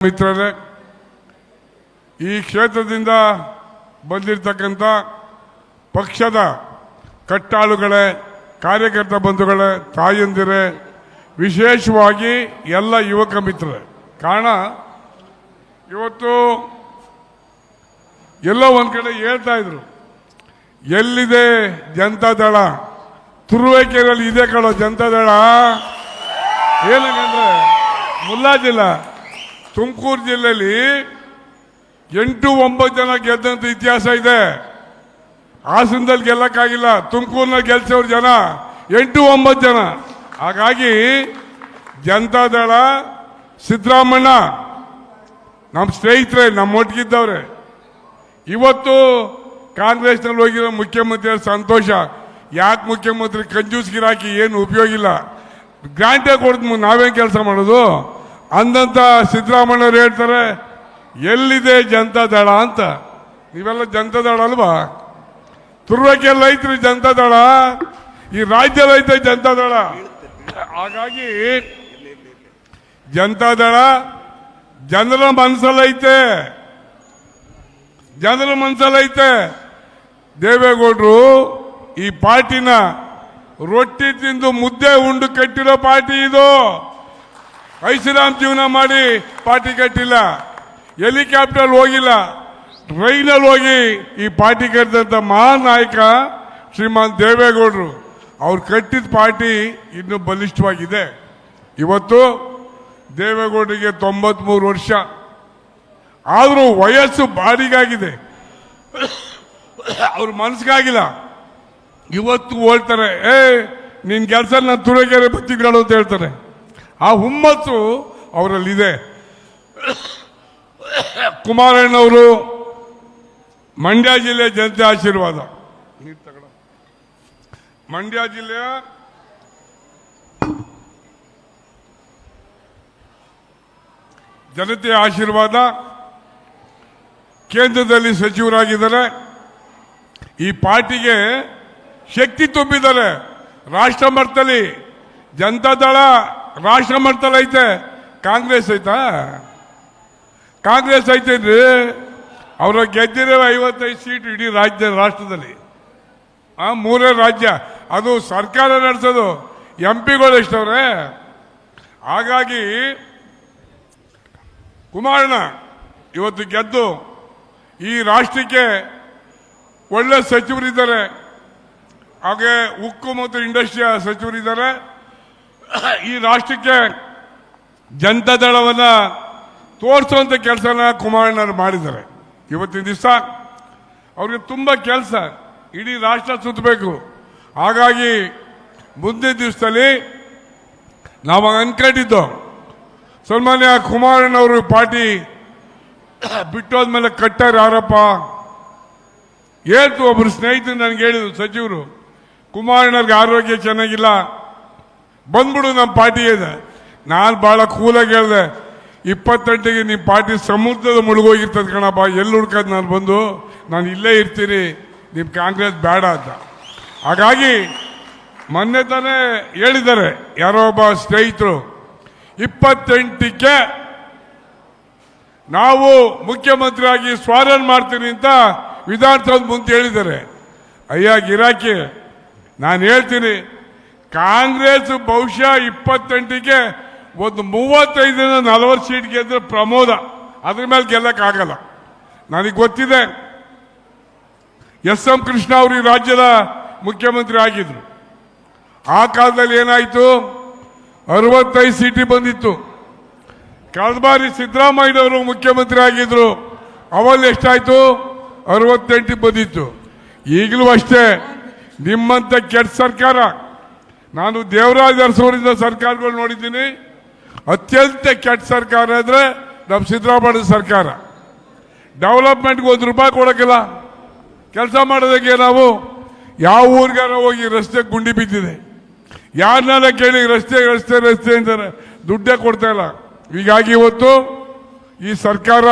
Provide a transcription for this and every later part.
ಮಿತ್ರರೇ, ಈ ಕ್ಷೇತ್ರದಿಂದ ಬಂದಿರತಕ್ಕಂಥ ಪಕ್ಷದ ಕಟ್ಟಾಳುಗಳೇ, ಕಾರ್ಯಕರ್ತ ಬಂಧುಗಳೇ, ತಾಯಂದಿರೇ, ವಿಶೇಷವಾಗಿ ಎಲ್ಲ ಯುವಕ ಮಿತ್ರರೇ, ಕಾರಣ ಇವತ್ತು ಎಲ್ಲೋ ಒಂದು ಕಡೆ ಹೇಳ್ತಾ ಇದ್ರು, ಎಲ್ಲಿದೆ ಜನತಾದಳ, ತುರುವೇಕೆರೆಯಲ್ಲಿ ಇದೆ ಕಣೋ ಜನತಾದಳ. ಏನಂದ್ರೆ ಮುಲ್ಲಾಜಿಲ್ಲ, ತುಮಕೂರು ಜಿಲ್ಲೆಯಲ್ಲಿ 8-9 ಜನ ಗೆದ್ದಂತ ಇತಿಹಾಸ ಇದೆ. ಹಾಸನದಲ್ಲಿ ಗೆಲ್ಲಕ್ಕಾಗಿಲ್ಲ, ತುಮಕೂರಿನಲ್ಲಿ ಗೆಲ್ಸೋರು ಜನ 8-9 ಜನ. ಹಾಗಾಗಿ ಜನತಾದಳ, ಸಿದ್ದರಾಮಣ್ಣ ನಮ್ಮ ಸ್ನೇಹಿತರೆ, ನಮ್ಮೊಟ್ಟಿಗಿದ್ದವ್ರೆ. ಇವತ್ತು ಕಾಂಗ್ರೆಸ್ನಲ್ಲಿ ಹೋಗಿರೋ ಮುಖ್ಯಮಂತ್ರಿ ಸಂತೋಷ. ಯಾಕೆ ಮುಖ್ಯಮಂತ್ರಿ ಕಂಜೂಸ್ ಗಿರಾಕಿ, ಏನು ಉಪಯೋಗ ಇಲ್ಲ, ಗ್ರಾಂಟೇ ಕೊಡ್ದು ನಾವೇನು ಕೆಲಸ ಮಾಡೋದು ಅಂದಂತ ಸಿದ್ದರಾಮಣ್ಣವ್ರು ಹೇಳ್ತಾರೆ, ಎಲ್ಲಿದೆ ಜನತಾದಳ ಅಂತ. ನೀವೆಲ್ಲ ಜನತಾದಳ ಅಲ್ವಾ? ತುರುವೇಕೆರೆಯಲ್ಲಿ ಐತ್ರಿ ಜನತಾದಳ, ಈ ರಾಜ್ಯದಲ್ಲಿ ಐತೆ ಜನತಾದಳ. ಹಾಗಾಗಿ ಜನತಾದಳ ಜನರ ಮನಸ್ಸಲ್ಲೈತೆ, ಜನರ ಮನಸ್ಸಲ್ಲೈತೆ. ದೇವೇಗೌಡರು ಈ ಪಾರ್ಟಿನ ರೊಟ್ಟಿ ತಿಂದು ಮುದ್ದೆ ಉಂಡು ಕಟ್ಟಿರೋ ಪಾರ್ಟಿ ಇದು. ಐಷಾರಾಮ್ ಜೀವನ ಮಾಡಿ ಪಾರ್ಟಿ ಕಟ್ಟಿಲ್ಲ, ಹೆಲಿಕಾಪ್ಟರ್ ಹೋಗಿಲ್ಲ, ಟ್ರೈನಲ್ಲಿ ಹೋಗಿ ಈ ಪಾರ್ಟಿ ಕಟ್ಟಿದಂತ ಮಹಾನ್ ನಾಯಕ ಶ್ರೀಮಾನ್ ದೇವೇಗೌಡರು. ಅವ್ರು ಕಟ್ಟಿದ ಪಾರ್ಟಿ ಇನ್ನೂ ಬಲಿಷ್ಠವಾಗಿದೆ. ಇವತ್ತು ದೇವೇಗೌಡರಿಗೆ 93 ವರ್ಷ ಆದರೂ ವಯಸ್ಸು ಬಾಡಿಗಾಗಿದೆ, ಅವ್ರ ಮನಸ್ಸಿಗಾಗಿಲ್ಲ. ಇವತ್ತು ಹೇಳ್ತಾರೆ, ನಿನ್ ಕೆಲಸ ನಾನು ತುರುವೇಕೆರೆ ಬತ್ತಿಗಳು ಅಂತ ಹೇಳ್ತಾರೆ. ಆ ಹುಮ್ಮಸ್ಸು ಅವರಲ್ಲಿದೆ. ಕುಮಾರಣ್ಣವರು ಮಂಡ್ಯ ಜಿಲ್ಲೆ ಜನತೆ ಆಶೀರ್ವಾದ, ಮಂಡ್ಯ ಜಿಲ್ಲೆಯ ಜನತೆಯ ಆಶೀರ್ವಾದ. ಕೇಂದ್ರದಲ್ಲಿ ಸಚಿವರಾಗಿದ್ದಾರೆ, ಈ ಪಾರ್ಟಿಗೆ ಶಕ್ತಿ ತುಂಬಿದ್ದಾರೆ. ರಾಷ್ಟ್ರ ಮಟ್ಟದಲ್ಲಿ ಜನತಾದಳ ರಾಷ್ಟ್ರ ಮಟ್ಟದಲ್ಲಿ ಐತೆ, ಕಾಂಗ್ರೆಸ್ ಐತಾ? ಕಾಂಗ್ರೆಸ್ ಐತೇನ್ರಿ? ಅವರ ಗೆದ್ದಿರೋ 55 ಸೀಟ್ ಇಡೀ ರಾಷ್ಟ್ರದಲ್ಲಿ. 3 ರಾಜ್ಯ, ಅದು ಸರ್ಕಾರ ನಡೆಸೋದು. MP ಗಳು ಎಷ್ಟವ್ರೆ? ಹಾಗಾಗಿ ಕುಮಾರಣ್ಣ ಇವತ್ತು ಗೆದ್ದು ಈ ರಾಷ್ಟ್ರಕ್ಕೆ ಒಳ್ಳೆ ಸಚಿವರಿದ್ದಾರೆ. ಹಾಗೆ ಉಕ್ಕು ಮತ್ತು ಇಂಡಸ್ಟ್ರಿಯ ಸಚಿವರಿದ್ದಾರೆ. ಈ ರಾಷ್ಟ್ರಕ್ಕೆ ಜನತಾದಳವನ್ನ ತೋರಿಸುವಂತ ಕೆಲಸನ ಕುಮಾರಣ್ಣರು ಮಾಡಿದ್ದಾರೆ. ಇವತ್ತಿನ ದಿವಸ ಅವ್ರಿಗೆ ತುಂಬಾ ಕೆಲಸ, ಇಡೀ ರಾಷ್ಟ್ರ ಸುತ್ತಬೇಕು. ಹಾಗಾಗಿ ಮುಂದಿನ ದಿವಸದಲ್ಲಿ ನಾವು ಅನ್ಕೊಂಡಿದ್ದು, ಸನ್ಮಾನ್ಯ ಕುಮಾರಣ್ಣವರು ಪಾರ್ಟಿ ಬಿಟ್ಟೋದ್ಮೇಲೆ ಕಟ್ಟಾರ ಯಾರಪ್ಪ ಹೇಳ್ತು. ಒಬ್ರು ಸ್ನೇಹಿತರು ನನಗೆ ಹೇಳಿದ್ರು, ಸಚಿವರು, ಕುಮಾರಣ್ಣವ್ರಿಗೆ ಆರೋಗ್ಯ ಚೆನ್ನಾಗಿಲ್ಲ, ಬಂದ್ಬಿಡು ನಮ್ಮ ಪಾರ್ಟಿ ಇದೆ. ನಾನು ಬಹಳ ಕೂಲಾಗಿ ಹೇಳಿದೆ, 28ಗೆ ನಿಮ್ಮ ಪಾರ್ಟಿ ಸಮುದ್ರದ ಮುಳುಗೋಗಿರ್ತದೆ ಕಣಪ್ಪ, ಎಲ್ಲಿ ಹುಡ್ಕೋದು ನಾನು ಬಂದು, ನಾನು ಇಲ್ಲೇ ಇರ್ತೀನಿ, ನಿಮ್ಮ ಕಾಂಗ್ರೆಸ್ ಬೇಡ ಅಂತ. ಹಾಗಾಗಿ ಮೊನ್ನೆ ತಾನೇ ಹೇಳಿದ್ದಾರೆ ಯಾರೋ ಒಬ್ಬ ಸ್ನೇಹಿತರು, 28ಕ್ಕೆ ನಾವು ಮುಖ್ಯಮಂತ್ರಿಯಾಗಿ ಸ್ವಾಗತ ಮಾಡ್ತೀನಿ ಅಂತ ವಿಧಾನಸೌಧ ಮುಂದೆ ಹೇಳಿದ್ದಾರೆ. ಅಯ್ಯ ಗಿರಾಕಿ, ನಾನು ಹೇಳ್ತೀನಿ, ಕಾಂಗ್ರೆಸ್ ಬಹುಶಃ 28ಕ್ಕೆ ಒಂದು 35-40 ಸೀಟ್ ಗೆದ್ರೆ ಪ್ರಮೋದ, ಅದ್ರ ಮೇಲೆ ಗೆಲ್ಲಕ್ಕಾಗಲ್ಲ. ನನಗೆ ಗೊತ್ತಿದೆ, SM ಕೃಷ್ಣ ಅವರು ಈ ರಾಜ್ಯದ ಮುಖ್ಯಮಂತ್ರಿ ಆಗಿದ್ರು. ಆ ಕಾಲದಲ್ಲಿ ಏನಾಯ್ತು, 65 ಸೀಟಿ ಬಂದಿತ್ತು. ಕಳೆದ ಬಾರಿ ಸಿದ್ದರಾಮಯ್ಯನವರು ಮುಖ್ಯಮಂತ್ರಿ ಆಗಿದ್ರು, ಅವಲ್ಲಿ ಎಷ್ಟಾಯ್ತು, 68 ಬಂದಿತ್ತು. ಈಗಲೂ ಅಷ್ಟೇ, ನಿಮ್ಮಂತ ಕೆಟ್ಟ ಸರ್ಕಾರ, ನಾನು ದೇವರಾಜ ಅರಸವರಿಂದ ಸರ್ಕಾರಗಳು ನೋಡಿದ್ದೀನಿ, ಅತ್ಯಂತ ಕೆಟ್ಟ ಸರ್ಕಾರ ಅಂದ್ರೆ ನಮ್ಮ ಸಿದ್ದರಾಮಯ್ಯ ಸರ್ಕಾರ. ಡೆವಲಪ್ಮೆಂಟ್ಗೆ ₹1 ಕೊಡೋಕ್ಕಿಲ್ಲ, ಕೆಲಸ ಮಾಡೋದಕ್ಕೆ ನಾವು ಯಾವ ಊರಿಗಾರ ಹೋಗಿ ರಸ್ತೆ ಗುಂಡಿ ಬಿದ್ದಿದೆ, ಯಾರನ್ನೆಲ್ಲ ಕೇಳಿ ರಸ್ತೆ ರಸ್ತೆ ರಸ್ತೆ ಅಂತಾರೆ, ದುಡ್ಡೇ ಕೊಡ್ತಾ ಇಲ್ಲ. ಹೀಗಾಗಿ ಇವತ್ತು ಈ ಸರ್ಕಾರ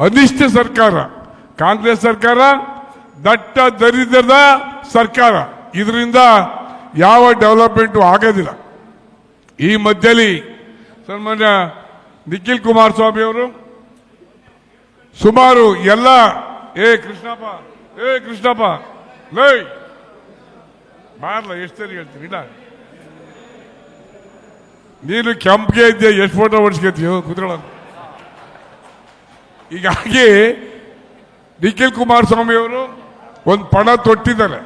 ಅನಿಷ್ಟ ಸರ್ಕಾರ, ಕಾಂಗ್ರೆಸ್ ಸರ್ಕಾರ ದಟ್ಟ ದರಿದ್ರದ ಸರ್ಕಾರ. ಇದರಿಂದ ಯಾವ ಡೆವಲಪ್ಮೆಂಟ್ ಆಗೋದಿಲ್ಲ. ಈ ಮಧ್ಯದಲ್ಲಿ ಸನ್ಮಾನ್ಯ ನಿಖಿಲ್ ಕುಮಾರಸ್ವಾಮಿ ಅವರು ಸುಮಾರು ಎಲ್ಲ ಕೃಷ್ಣಪ್ಪ ಲೈ ಬಾರ್ಲ ಎಷ್ಟು ಸರಿ ಹೇಳ್ತೀನಿ ಇಲ್ಲ ನೀನು ಕೆಂಪ್ಗೆ ಇದ್ದೆ ಎಷ್ಟು ಫೋಟೋ ಹೊಡ್ಸ್ಕೊತೀಯೋ ಕುತ್ಕೊಳ್ಳ. ಹೀಗಾಗಿ ನಿಖಿಲ್ ಕುಮಾರಸ್ವಾಮಿ ಅವರು ಒಂದು ಪಣ ತೊಟ್ಟಿದ್ದಾರೆ.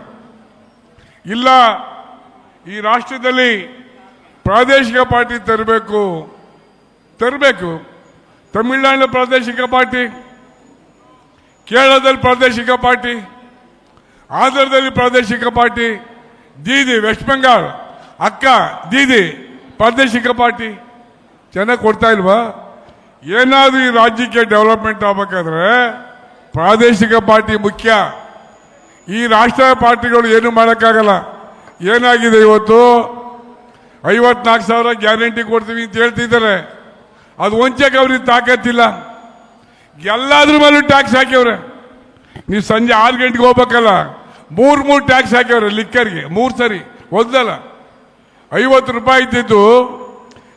ಇಲ್ಲ ಈ ರಾಷ್ಟ್ರದಲ್ಲಿ ಪ್ರಾದೇಶಿಕ ಪಾರ್ಟಿ ತರಬೇಕು. ತಮಿಳುನಾಡಿನ ಪ್ರಾದೇಶಿಕ ಪಾರ್ಟಿ, ಕೇರಳದಲ್ಲಿ ಪ್ರಾದೇಶಿಕ ಪಾರ್ಟಿ, ಆಂಧ್ರದಲ್ಲಿ ಪ್ರಾದೇಶಿಕ ಪಾರ್ಟಿ, ದೀದಿ ವೆಸ್ಟ್ ಬೆಂಗಾಲ್ ಅಕ್ಕ ದೀದಿ ಪ್ರಾದೇಶಿಕ ಪಾರ್ಟಿ ಚೆನ್ನಾಗಿ ಕೊಡ್ತಾ ಇಲ್ವಾ? ಏನಾದರೂ ಈ ರಾಜ್ಯಕ್ಕೆ ಡೆವಲಪ್ಮೆಂಟ್ ಆಗಬೇಕಾದ್ರೆ ಪ್ರಾದೇಶಿಕ ಪಾರ್ಟಿ ಮುಖ್ಯ. ಈ ರಾಷ್ಟ್ರೀಯ ಪಾರ್ಟಿಗಳು ಏನು ಮಾಡೋಕ್ಕಾಗಲ್ಲ. ಏನಾಗಿದೆ ಇವತ್ತು 54,000 ಗ್ಯಾರಂಟಿ ಕೊಡ್ತೀವಿ ಅಂತ ಹೇಳ್ತಿದ್ದಾರೆ. ಅದು ವಂಚಕ್ಕೆ ಅವ್ರಿಗೆ ತಾಕತ್ತಿಲ್ಲ. ಎಲ್ಲಾದ್ರ ಮೇಲೂ ಟ್ಯಾಕ್ಸ್ ಹಾಕ್ಯವ್ರೆ. ನೀವು ಸಂಜೆ 6 ಗಂಟೆಗೆ ಹೋಗ್ಬೇಕಲ್ಲ, 3 ಟ್ಯಾಕ್ಸ್ ಹಾಕ್ಯವ್ರೆ. ಲಿಕ್ಕರ್ಗೆ 3 ಸರಿ, ಒಂದಲ್ಲ 50 ರೂಪಾಯಿ ಇದ್ದಿದ್ದು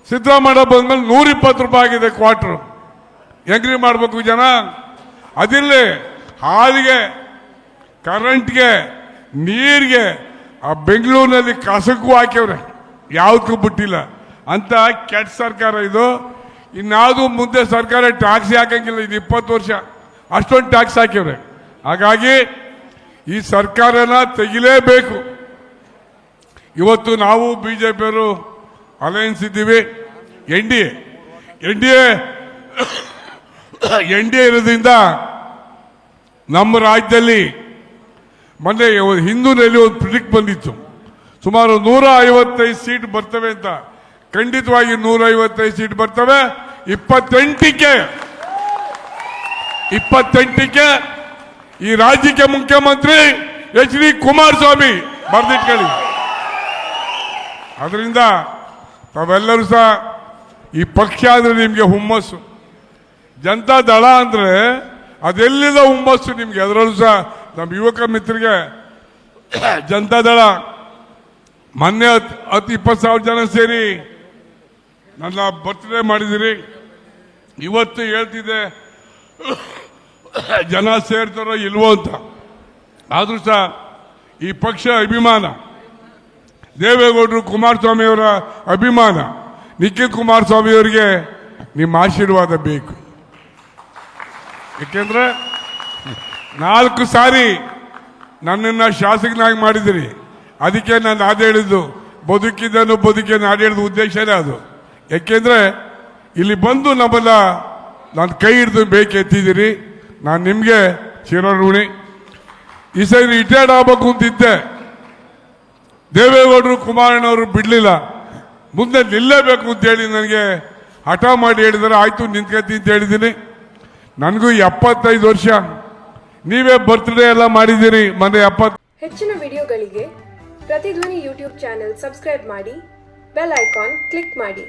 ಸಿದ್ದರಾಮಯ್ಯ ಬಂದ್ಮೇಲೆ 120 ರೂಪಾಯಿ ಆಗಿದೆ ಕ್ವಾರ್ಟರ್. ಹೆಂಗ್ರಿ ಮಾಡಬೇಕು ಜನ? ಅದಿಲ್ಲೇ ಹಾಲಿಗೆ, ಕರೆಂಟ್ಗೆ, ನೀರಿಗೆ, ಆ ಬೆಂಗಳೂರಿನಲ್ಲಿ ಕಸಕ್ಕೂ ಹಾಕ್ಯವ್ರೆ, ಯಾವುದಕ್ಕೂ ಬಿಟ್ಟಿಲ್ಲ ಅಂತ ಕೆಟ್ಟ ಸರ್ಕಾರ ಇದು. ಇನ್ಯಾವುದು ಮುಂದೆ ಸರ್ಕಾರ ಟ್ಯಾಕ್ಸ್ ಹಾಕಂಗಿಲ್ಲ. ಇದು 20 ವರ್ಷ ಅಷ್ಟೊಂದು ಟ್ಯಾಕ್ಸ್ ಹಾಕ್ಯವ್ರೆ. ಹಾಗಾಗಿ ಈ ಸರ್ಕಾರನ ತೆಗಿಲೇಬೇಕು. ಇವತ್ತು ನಾವು ಬಿಜೆಪಿಯವರು ಅಲಯನ್ಸ್ ಇದ್ದೀವಿ. ಎನ್ ಡಿ ಎ ಇರೋದ್ರಿಂದ ನಮ್ಮ ರಾಜ್ಯದಲ್ಲಿ ಮೊನ್ನೆ ಹಿಂದೂನಲ್ಲಿ ಒಂದು ಪ್ರಿಡಿಕ್ಟ್ ಬಂದಿತ್ತು, ಸುಮಾರು 155 ಸೀಟ್ ಬರ್ತವೆ ಅಂತ. ಖಂಡಿತವಾಗಿ 155 ಸೀಟ್ ಬರ್ತವೆ. 28ಕ್ಕೆ ಈ ರಾಜ್ಯಕ್ಕೆ ಮುಖ್ಯಮಂತ್ರಿ HD ಕುಮಾರಸ್ವಾಮಿ ಬರೆದಿಟ್ಕೊಳ್ಳಿ. ಅದರಿಂದ ತಾವೆಲ್ಲರೂ ಸಹ ಈ ಪಕ್ಷ ಅಂದ್ರೆ ನಿಮಗೆ ಹುಮ್ಮಸ್ಸು. ಜನತಾ ದಳ ಅಂದ್ರೆ ಅದೆಲ್ಲಿದ ಹುಮ್ಮಸ್ಸು ನಿಮ್ಗೆ. ಅದರಲ್ಲೂ ಸಹ ನಮ್ಮ ಯುವಕ ಮಿತ್ರರಿಗೆ ಜನತಾ ದಳ ಮೊನ್ನೆ 20,000 ಜನ ಸೇರಿ ನನ್ನ ಬರ್ತ್ಡೇ ಮಾಡಿದಿರಿ. ಇವತ್ತು ಹೇಳ್ತಿದ್ದೆ ಜನ ಸೇರ್ತಾರೋ ಇಲ್ವೋ ಅಂತ. ಆದ್ರೂ ಸಹ ಈ ಪಕ್ಷ ಅಭಿಮಾನ, ದೇವೇಗೌಡರು ಕುಮಾರಸ್ವಾಮಿ ಅವರ ಅಭಿಮಾನ, ನಿಖಿಲ್ ಕುಮಾರಸ್ವಾಮಿ ಅವರಿಗೆ ನಿಮ್ಮ ಆಶೀರ್ವಾದ ಬೇಕು. ಯಾಕೆಂದ್ರೆ 4 ಸಾರಿ ನನ್ನನ್ನು ಶಾಸಕನಾಗಿ ಮಾಡಿದಿರಿ. ಅದಕ್ಕೆ ನಾನು ಹಾಡು ಹೇಳಿದ್ದು, ಬದುಕಿದ್ದನ್ನು ಹಾಡು ಹೇಳಿದ ಉದ್ದೇಶನೇ ಅದು. ಯಾಕೆಂದ್ರೆ ಇಲ್ಲಿ ಬಂದು ನಮ್ಮನ್ನ ನಾನು ಕೈ ಹಿಡಿದು ಬೇಕೆತ್ತಿದ್ದೀರಿ. ನಾನು ನಿಮಗೆ ಚಿರಋಣಿ. ಈ ಸರಿ ರಿಟೈರ್ಡ್ ಆಗಬೇಕು ಅಂತಿದ್ದೆ. ದೇವೇಗೌಡರು ಕುಮಾರಣ್ಣವರು ಬಿಡಲಿಲ್ಲ. ಮುಂದೆ ನಿಲ್ಲೇಬೇಕು ಅಂತ ಹೇಳಿ ನನಗೆ ಹಠ ಮಾಡಿ ಹೇಳಿದರೆ ಆಯ್ತು ನಿಂತ್ಕತಿ ಅಂತ ಹೇಳಿದ್ದೀನಿ. ನನಗೂ 75 ವರ್ಷ. ನೀವೇ ಬರ್ತ್ಡೇ ಎಲ್ಲ ಮಾಡಿದ್ದೀರಿ ಮೊನ್ನೆ 70. ಹೆಚ್ಚಿನ ವಿಡಿಯೋಗಳಿಗೆ ಪ್ರತಿಧ್ವನಿ ಯೂಟ್ಯೂಬ್ ಚಾನೆಲ್ ಸಬ್ಸ್ಕ್ರೈಬ್ ಮಾಡಿ, ಬೆಲ್ ಐಕಾನ್ ಕ್ಲಿಕ್ ಮಾಡಿ.